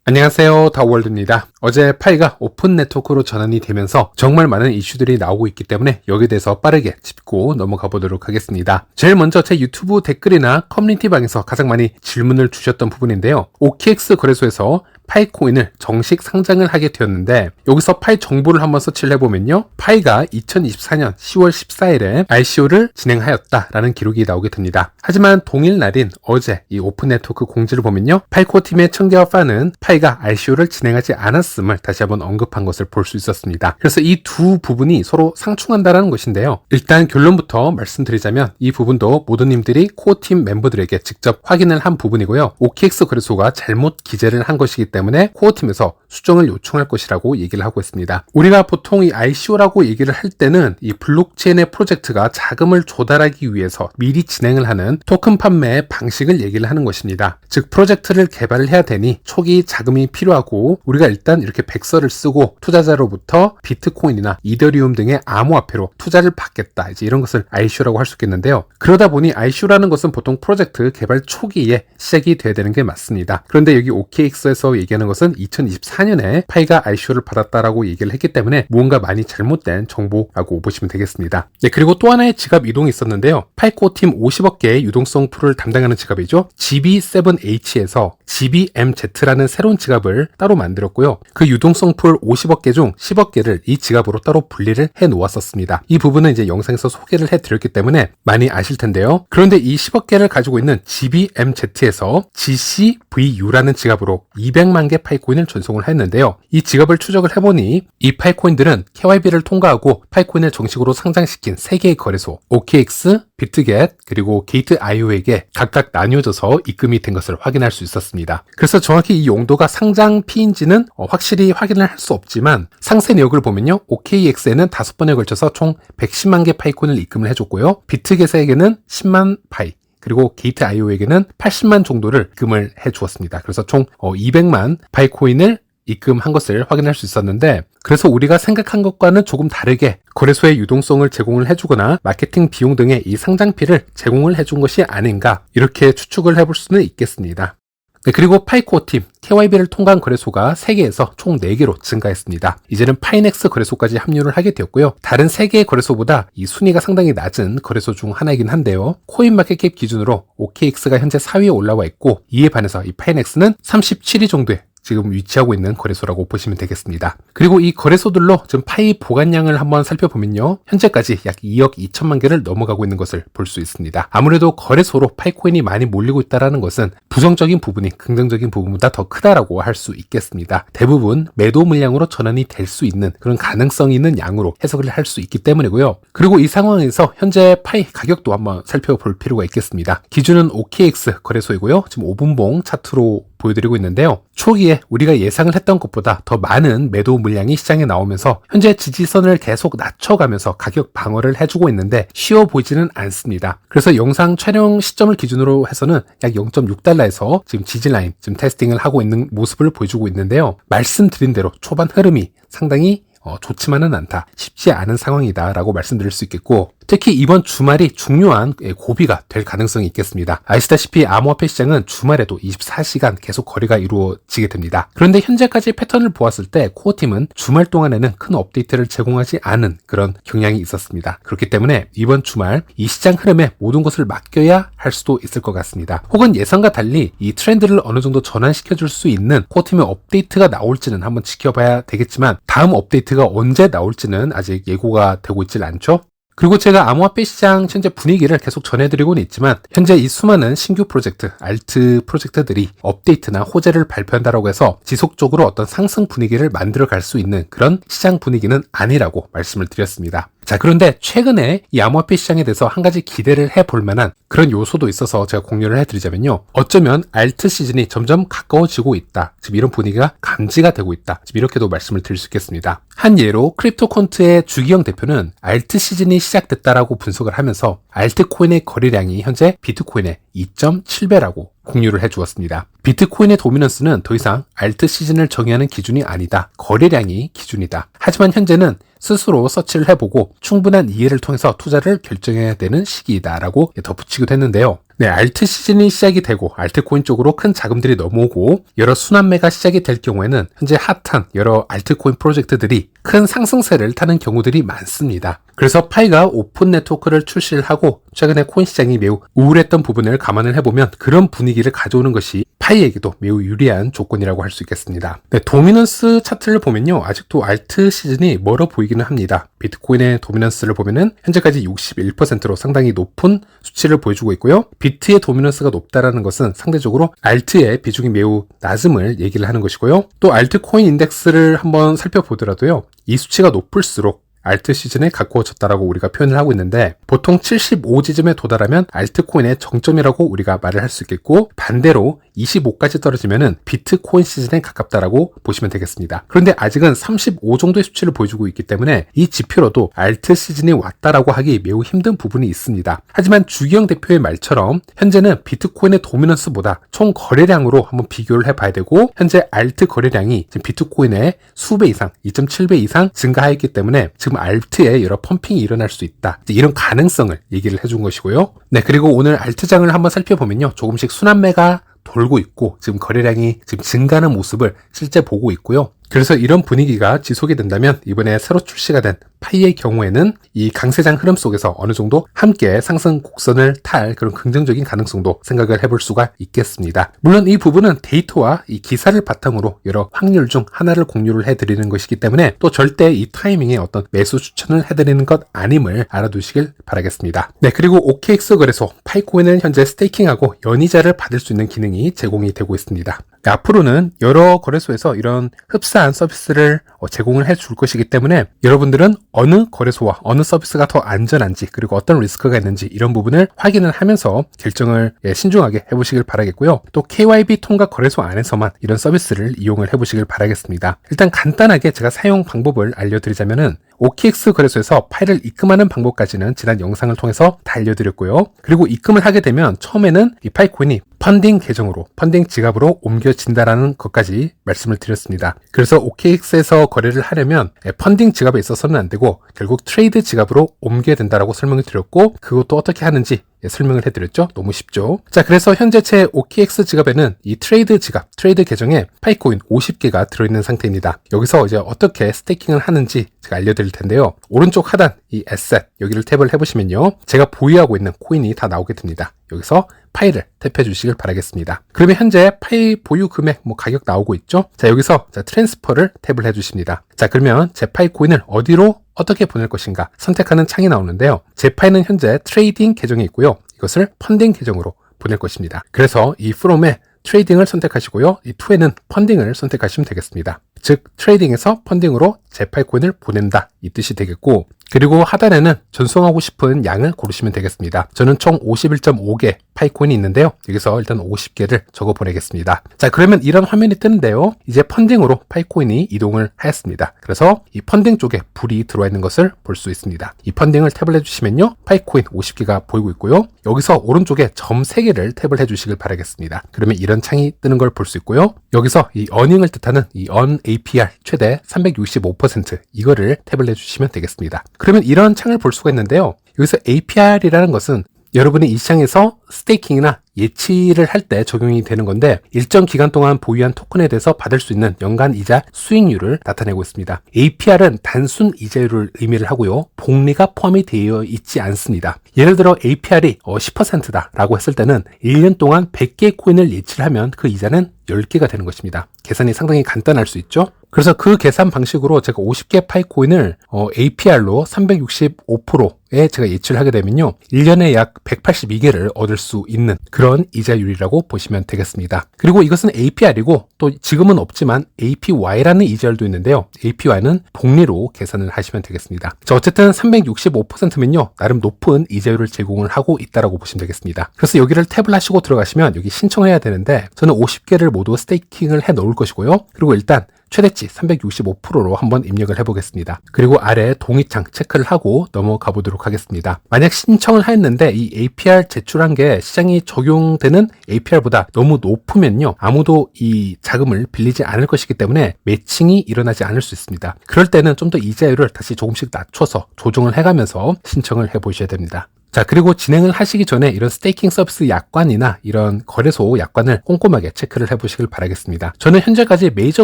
안녕하세요, 다우월드입니다. 어제 파이가 오픈 네트워크로 전환이 되면서 정말 많은 이슈들이 나오고 있기 때문에 여기에 대해서 빠르게 짚고 넘어가 보도록 하겠습니다. 제일 먼저 제 유튜브 댓글이나 커뮤니티 방에서 가장 많이 질문을 주셨던 부분인데요. OKX 거래소에서 파이코인을 정식 상장을 하게 되었는데, 여기서 파이 정보를 한번 서치를 해보면요, 파이가 2024년 10월 14일에 ICO를 진행하였다라는 기록이 나오게 됩니다. 하지만 동일 날인 어제 이 오픈 네트워크 공지를 보면요, 파이코 팀의 청계와 파는 파이가 ICO를 진행하지 않았음을 다시 한번 언급한 것을 볼 수 있었습니다. 그래서 이 두 부분이 서로 상충한다는 것인데요. 일단 결론부터 말씀드리자면 이 부분도 모두님들이 코어팀 멤버들에게 직접 확인을 한 부분이고요. OKX 거래소가 잘못 기재를 한 것이기 때문에 코어팀에서 수정을 요청할 것이라고 얘기를 하고 있습니다. 우리가 보통 이 ICO라고 얘기를 할 때는 이 블록체인의 프로젝트가 자금을 조달하기 위해서 미리 진행을 하는 토큰 판매의 방식을 얘기를 하는 것입니다. 즉 프로젝트를 개발을 해야 되니 초기 자금이 필요하고, 우리가 일단 이렇게 백서를 쓰고 투자자로부터 비트코인이나 이더리움 등의 암호화폐로 투자를 받겠다, 이제 이런 것을 ICO라고 할 수 있겠는데요. 그러다 보니 ICO라는 것은 보통 프로젝트 개발 초기에 시작이 돼야 되는 게 맞습니다. 그런데 여기 OKX에서 얘기하는 것은 2024년에 파이가 ICO를 받았다라고 얘기를 했기 때문에 무언가 많이 잘못된 정보라고 보시면 되겠습니다. 네, 그리고 또 하나의 지갑 이동이 있었는데요. 파이코 팀 50억 개의 유동성 풀을 담당하는 지갑이죠. GB7H에서 GBMZ라는 새로운 지갑을 따로 만들었고요. 그 유동성 풀 50억 개 중 10억 개를 이 지갑으로 따로 분리를 해 놓았었습니다. 이 부분은 이제 영상에서 소개를 해 드렸기 때문에 많이 아실 텐데요. 그런데 이 10억 개를 가지고 있는 GBMZ에서 GCVU라는 지갑으로 200만 개 파이코인을 전송을 했는데요. 이 지갑을 추적을 해보니 이 파이코인들은 KYB를 통과하고 파이코인을 정식으로 상장시킨 3개의 거래소 OKX, 비트겟, 그리고 게이트.io에게 각각 나뉘어져서 입금이 된 것을 확인할 수 있었습니다. 그래서 정확히 이 용도가 상장 피인지는 확실히 확인을 할 수 없지만, 상세 내역을 보면요, OKX에는 5번에 걸쳐서 총 110만 개 파이코인을 입금을 해줬고요, 비트겟에게는 10만 파이, 그리고 게이트.io에게는 80만 정도를 입금을 해주었습니다. 그래서 총 200만 파이코인을 입금한 것을 확인할 수 있었는데, 그래서 우리가 생각한 것과는 조금 다르게 거래소의 유동성을 제공을 해주거나 마케팅 비용 등의 이 상장비를 제공을 해준 것이 아닌가, 이렇게 추측을 해볼 수는 있겠습니다. 네, 그리고 파이코어 팀 KYB를 통과한 거래소가 3개에서 총 4개로 증가했습니다. 이제는 파이넥스 거래소까지 합류를 하게 되었고요. 다른 3개의 거래소보다 이 순위가 상당히 낮은 거래소 중 하나이긴 한데요. 코인마켓캡 기준으로 OKX가 현재 4위에 올라와 있고, 이에 반해서 이 파이넥스는 37위 정도에 지금 위치하고 있는 거래소라고 보시면 되겠습니다. 그리고 이 거래소들로 지금 파이 보관량을 한번 살펴보면요, 현재까지 약 2억 2천만 개를 넘어가고 있는 것을 볼 수 있습니다. 아무래도 거래소로 파이코인이 많이 몰리고 있다는 것은 부정적인 부분이 긍정적인 부분보다 더 크다라고 할 수 있겠습니다. 대부분 매도 물량으로 전환이 될 수 있는 그런 가능성이 있는 양으로 해석을 할 수 있기 때문이고요. 그리고 이 상황에서 현재 파이 가격도 한번 살펴볼 필요가 있겠습니다. 기준은 OKX 거래소이고요. 지금 5분봉 차트로 보여드리고 있는데요. 초기에 우리가 예상을 했던 것보다 더 많은 매도 물량이 시장에 나오면서 현재 지지선을 계속 낮춰가면서 가격 방어를 해주고 있는데 쉬워 보이지는 않습니다. 그래서 영상 촬영 시점을 기준으로 해서는 약 0.6달러에서 지금 지지라인 지금 테스팅을 하고 있는 모습을 보여주고 있는데요. 말씀드린 대로 초반 흐름이 상당히 좋지만은 않다, 쉽지 않은 상황이다 라고 말씀드릴 수 있겠고, 특히 이번 주말이 중요한 고비가 될 가능성이 있겠습니다. 아시다시피 암호화폐 시장은 주말에도 24시간 계속 거래가 이루어지게 됩니다. 그런데 현재까지 패턴을 보았을 때 코어팀은 주말 동안에는 큰 업데이트를 제공하지 않은 그런 경향이 있었습니다. 그렇기 때문에 이번 주말 이 시장 흐름에 모든 것을 맡겨야 할 수도 있을 것 같습니다. 혹은 예상과 달리 이 트렌드를 어느 정도 전환시켜 줄 수 있는 코어팀의 업데이트가 나올지는 한번 지켜봐야 되겠지만, 다음 업데이트가 언제 나올지는 아직 예고가 되고 있질 않죠. 그리고 제가 암호화폐 시장 현재 분위기를 계속 전해드리고는 있지만, 현재 이 수많은 신규 프로젝트, 알트 프로젝트들이 업데이트나 호재를 발표한다고 해서 지속적으로 어떤 상승 분위기를 만들어 갈 수 있는 그런 시장 분위기는 아니라고 말씀을 드렸습니다. 자, 그런데 최근에 이 암호화폐 시장에 대해서 한 가지 기대를 해볼 만한 그런 요소도 있어서 제가 공유를 해드리자면요, 어쩌면 알트 시즌이 점점 가까워지고 있다, 지금 이런 분위기가 감지가 되고 있다, 지금 이렇게도 말씀을 드릴 수 있겠습니다. 한 예로 크립토콘트의 주기영 대표는 알트 시즌이 시작됐다라고 분석을 하면서 알트코인의 거래량이 현재 비트코인의 2.7배라고 공유를 해주었습니다. 비트코인의 도미넌스는 더 이상 알트 시즌을 정의하는 기준이 아니다, 거래량이 기준이다. 하지만 현재는 스스로 서치를 해보고 충분한 이해를 통해서 투자를 결정해야 되는 시기이다라고 덧붙이기도 했는데요. 네, 알트 시즌이 시작이 되고 알트코인 쪽으로 큰 자금들이 넘어오고 여러 순환매가 시작이 될 경우에는 현재 핫한 여러 알트코인 프로젝트들이 큰 상승세를 타는 경우들이 많습니다. 그래서 파이가 오픈 네트워크를 출시를 하고 최근에 코인 시장이 매우 우울했던 부분을 감안을 해보면 그런 분위기를 가져오는 것이 파이에게도 매우 유리한 조건이라고 할 수 있겠습니다. 네, 도미넌스 차트를 보면요, 아직도 알트 시즌이 멀어 보이기는 합니다. 비트코인의 도미넌스를 보면은 현재까지 61%로 상당히 높은 수치를 보여주고 있고요. 비트의 도미넌스가 높다라는 것은 상대적으로 알트의 비중이 매우 낮음을 얘기를 하는 것이고요. 또 알트코인 인덱스를 한번 살펴보더라도요, 이 수치가 높을수록 알트 시즌에 가까워졌다라고 우리가 표현을 하고 있는데, 보통 75지점에 도달하면 알트코인의 정점이라고 우리가 말을 할 수 있겠고, 반대로 25까지 떨어지면은 비트코인 시즌에 가깝다라고 보시면 되겠습니다. 그런데 아직은 35 정도의 수치를 보여주고 있기 때문에 이 지표로도 알트 시즌이 왔다라고 하기 매우 힘든 부분이 있습니다. 하지만 주기영 대표의 말처럼 현재는 비트코인의 도미넌스보다 총 거래량으로 한번 비교를 해봐야 되고, 현재 알트 거래량이 지금 비트코인의 수배 이상, 2.7배 이상 증가하였기 때문에 지금 알트에 여러 펌핑이 일어날 수 있다, 이런 가능성을 얘기를 해준 것이고요. 네, 그리고 오늘 알트장을 한번 살펴보면요, 조금씩 순환매가 돌고 있고 지금 거래량이 지금 증가하는 모습을 실제 보고 있고요. 그래서 이런 분위기가 지속이 된다면 이번에 새로 출시가 된 파이의 경우에는 이 강세장 흐름 속에서 어느 정도 함께 상승 곡선을 탈 그런 긍정적인 가능성도 생각을 해볼 수가 있겠습니다. 물론 이 부분은 데이터와 이 기사를 바탕으로 여러 확률 중 하나를 공유를 해드리는 것이기 때문에 또 절대 이 타이밍에 어떤 매수 추천을 해드리는 것 아님을 알아두시길 바라겠습니다. 네, 그리고 OKX 거래소 파이코인을 현재 스테이킹하고 연이자를 받을 수 있는 기능이 제공이 되고 있습니다. 앞으로는 여러 거래소에서 이런 흡사한 서비스를 제공을 해줄 것이기 때문에 여러분들은 어느 거래소와 어느 서비스가 더 안전한지, 그리고 어떤 리스크가 있는지 이런 부분을 확인을 하면서 결정을 신중하게 해보시길 바라겠고요. 또 KYB 통과 거래소 안에서만 이런 서비스를 이용을 해보시길 바라겠습니다. 일단 간단하게 제가 사용 방법을 알려드리자면은 OKX 거래소에서 파일을 입금하는 방법까지는 지난 영상을 통해서 다 알려드렸고요. 그리고 입금을 하게 되면 처음에는 이 파이코인이 펀딩 계정으로, 펀딩 지갑으로 옮겨진다라는 것까지 말씀을 드렸습니다. 그래서 OKX에서 거래를 하려면 펀딩 지갑에 있어서는 안 되고 결국 트레이드 지갑으로 옮겨야 된다라고 설명을 드렸고, 그것도 어떻게 하는지 설명을 해드렸죠. 너무 쉽죠. 자, 그래서 현재 제 OKX 지갑에는 이 트레이드 지갑, 트레이드 계정에 파이코인 50개가 들어있는 상태입니다. 여기서 이제 어떻게 스테이킹을 하는지 제가 알려드릴 텐데요. 오른쪽 하단 이 에셋 여기를 탭을 해보시면요, 제가 보유하고 있는 코인이 다 나오게 됩니다. 여기서 파일을 탭해 주시길 바라겠습니다. 그러면 현재 파일 보유 금액 가격 나오고 있죠. 자, 여기서 트랜스퍼를 탭을 해 주십니다. 자, 그러면 제 파이 코인을 어디로 어떻게 보낼 것인가 선택하는 창이 나오는데요. 제 파일은 현재 트레이딩 계정에 있고요. 이것을 펀딩 계정으로 보낼 것입니다. 그래서 이 from에 트레이딩을 선택하시고요. 이 to에는 펀딩을 선택하시면 되겠습니다. 즉 트레이딩에서 펀딩으로 제 파이코인을 보낸다, 이 뜻이 되겠고, 그리고 하단에는 전송하고 싶은 양을 고르시면 되겠습니다. 저는 총 51.5개 파이코인이 있는데요. 여기서 일단 50개를 적어 보내겠습니다. 자, 그러면 이런 화면이 뜨는데요. 이제 펀딩으로 파이코인이 이동을 하였습니다. 그래서 이 펀딩 쪽에 불이 들어와 있는 것을 볼 수 있습니다. 이 펀딩을 탭을 해주시면요, 파이코인 50개가 보이고 있고요. 여기서 오른쪽에 점 3개를 탭을 해주시길 바라겠습니다. 그러면 이런 창이 뜨는 걸 볼 수 있고요. 여기서 이 어닝을 뜻하는 이 on APR 최대 365% 이거를 탭을 해주시면 되겠습니다. 그러면 이런 창을 볼 수가 있는데요. 여기서 APR이라는 것은 여러분이 이 시장에서 스테이킹이나 예치를 할 때 적용이 되는 건데, 일정 기간 동안 보유한 토큰에 대해서 받을 수 있는 연간 이자 수익률을 나타내고 있습니다. APR은 단순 이자율을 의미를 하고요, 복리가 포함이 되어 있지 않습니다. 예를 들어 APR이 10%다 라고 했을 때는 1년 동안 100개의 코인을 예치를 하면 그 이자는 10개가 되는 것입니다. 계산이 상당히 간단할 수 있죠. 그래서 그 계산 방식으로 제가 50개 파이코인을 APR로 365%에 제가 예치를 하게 되면요, 1년에 약 182개를 얻을 수 있는 그런 이자율이라고 보시면 되겠습니다. 그리고 이것은 APR이고 또 지금은 없지만 APY라는 이자율도 있는데요. APY는 복리로 계산을 하시면 되겠습니다. 자, 어쨌든 365%면요, 나름 높은 이자율을 제공을 하고 있다라고 보시면 되겠습니다. 그래서 여기를 탭을 하시고 들어가시면 여기 신청해야 되는데, 저는 50개를 모두 스테이킹을 해 놓을 것이고요. 그리고 일단 최대치 365%로 한번 입력을 해보겠습니다. 그리고 아래 동의창 체크를 하고 넘어가 보도록 하겠습니다. 만약 신청을 했는데 이 APR 제출한 게 시장이 적용되는 APR보다 너무 높으면요, 아무도 이 자금을 빌리지 않을 것이기 때문에 매칭이 일어나지 않을 수 있습니다. 그럴 때는 좀 더 이자율을 다시 조금씩 낮춰서 조정을 해가면서 신청을 해보셔야 됩니다. 자, 그리고 진행을 하시기 전에 이런 스테이킹 서비스 약관이나 이런 거래소 약관을 꼼꼼하게 체크를 해보시길 바라겠습니다. 저는 현재까지 메이저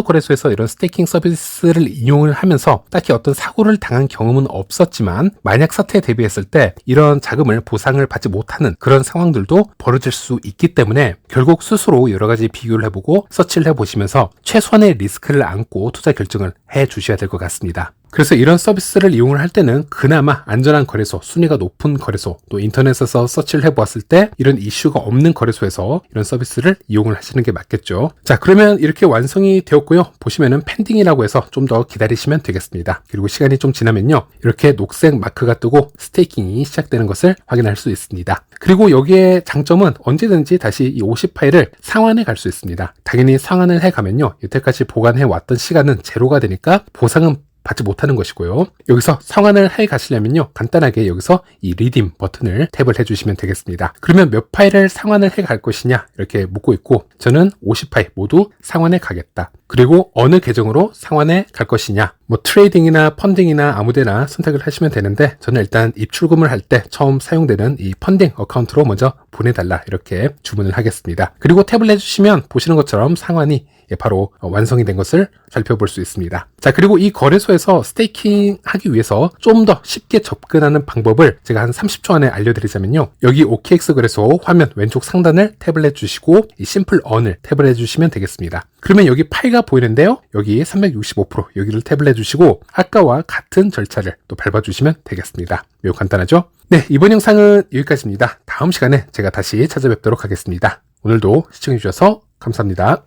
거래소에서 이런 스테이킹 서비스를 이용을 하면서 딱히 어떤 사고를 당한 경험은 없었지만, 만약 사태에 대비했을 때 이런 자금을 보상을 받지 못하는 그런 상황들도 벌어질 수 있기 때문에 결국 스스로 여러 가지 비교를 해보고 서치를 해보시면서 최소한의 리스크를 안고 투자 결정을 해 주셔야 될 것 같습니다. 그래서 이런 서비스를 이용을 할 때는 그나마 안전한 거래소, 순위가 높은 거래소, 또 인터넷에서 서치를 해보았을 때 이런 이슈가 없는 거래소에서 이런 서비스를 이용을 하시는 게 맞겠죠. 자, 그러면 이렇게 완성이 되었고요. 보시면은 펜딩이라고 해서 좀 더 기다리시면 되겠습니다. 그리고 시간이 좀 지나면요, 이렇게 녹색 마크가 뜨고 스테이킹이 시작되는 것을 확인할 수 있습니다. 그리고 여기에 장점은 언제든지 다시 이 50파일을 상환해 갈 수 있습니다. 당연히 상환을 해 가면요, 여태까지 보관해 왔던 시간은 제로가 되니까 보상은 받지 못하는 것이고요. 여기서 상환을 해 가시려면요, 간단하게 여기서 이 리딤 버튼을 탭을 해주시면 되겠습니다. 그러면 몇 파일을 상환을 해 갈 것이냐 이렇게 묻고 있고, 저는 50파일 모두 상환해 가겠다. 그리고 어느 계정으로 상환해 갈 것이냐, 뭐 트레이딩이나 펀딩이나 아무데나 선택을 하시면 되는데, 저는 일단 입출금을 할 때 처음 사용되는 이 펀딩 어카운트로 먼저 보내달라 이렇게 주문을 하겠습니다. 그리고 탭을 해주시면 보시는 것처럼 상환이 바로 완성이 된 것을 살펴볼 수 있습니다. 자, 그리고 이 거래소에서 스테이킹 하기 위해서 좀 더 쉽게 접근하는 방법을 제가 한 30초 안에 알려드리자면요, 여기 OKX 거래소 화면 왼쪽 상단을 탭을 해주시고 이 심플 언을 탭을 해주시면 되겠습니다. 그러면 여기 파이가 보이는데요, 여기 365% 여기를 탭을 해주시고 아까와 같은 절차를 또 밟아주시면 되겠습니다. 매우 간단하죠? 네, 이번 영상은 여기까지입니다. 다음 시간에 제가 다시 찾아뵙도록 하겠습니다. 오늘도 시청해주셔서 감사합니다.